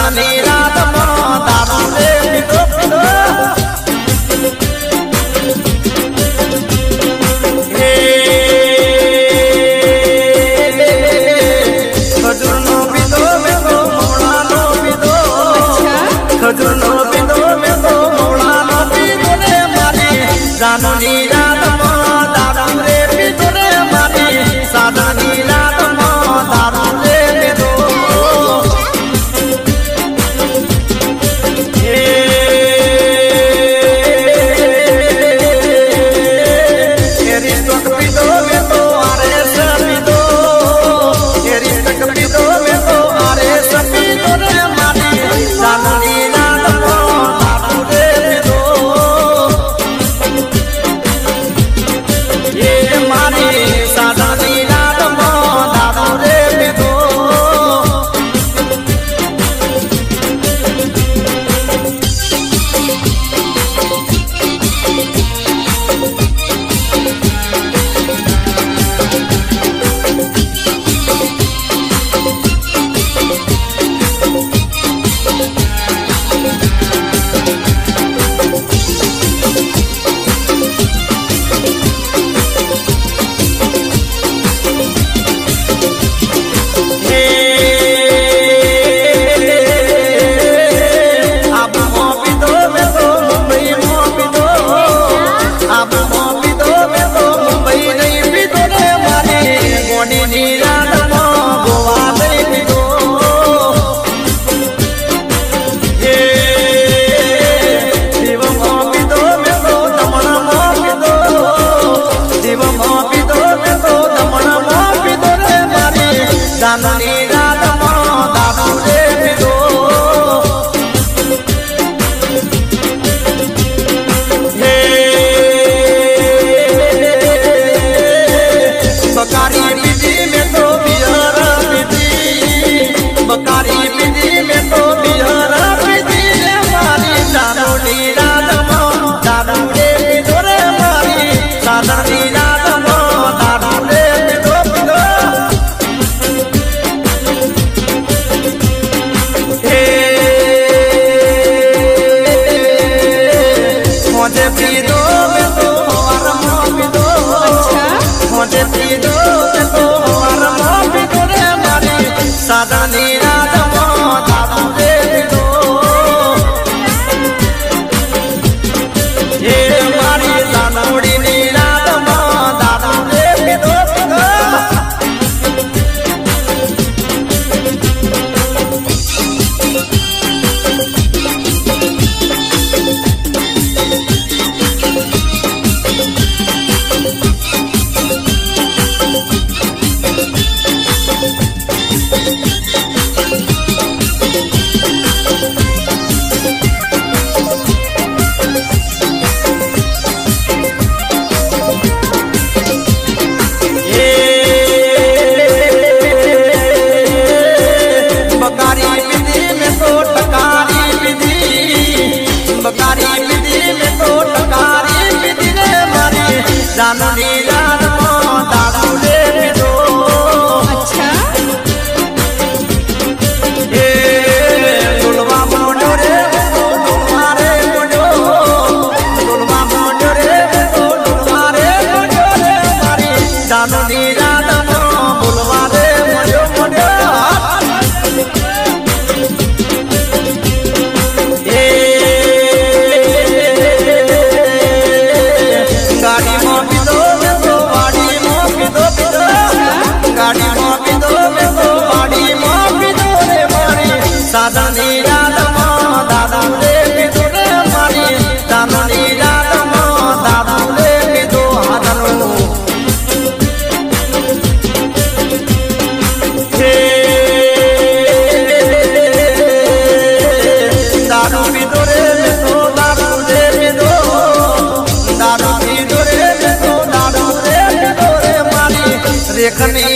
સાધનની રાતમાં દારૂ રે પીધો પીધો ખજૂરનો પીધો મેં તો મોળાનો પીધો ખજૂરનો પીધો મેં તો મોળાનો પીધો રે મારી સાધનની રાતમાં દારૂ રે પીધો રે મારી સાધનની રાતમાં દારૂ રે પીધો સાધનની રાતમાં દારૂ રે પીધો બકારી પીધી મેં તો બિયર પીધી બકારી પીધી મેં તો બિયર પીધી રે મારી દારૂની રાતમાં દારૂ રે પીધો રે મારી સાધનની રાતમાં દારૂ રે પીધો પીધો मुझे पीदो मैं तो आराम पीदो मुझे पीदो मैं तो आराम पीदो रे मारी साधननी रातમાં दारू रे पीदो ये मारी सानोડીની રાતમાં दारू रे पीदो पीदो સાધનની રાતમાં દારૂ રે પીધો એ ડોલવા મોઢો રે ડોલવા રે મોઢો ડોલવા મોઢો રે ડોલવા રે મોઢો રે મારી સાધનની રાતમાં બોલવા રે મોઢો મોઢો ગાડીમાં પીધો મેં તો વાડીમાં પીધો પીધો ગાડીમાં પીધો મેં તો વાડીમાં પીધો રે મારી સાધનની રાતમાં દારૂ રે પીધો રે મારી સાધનની રાતમાં દારૂ રે પીધો હાથનું દારૂ પીધો રે મેં તો દારૂ રે પીધો દારૂ રેખની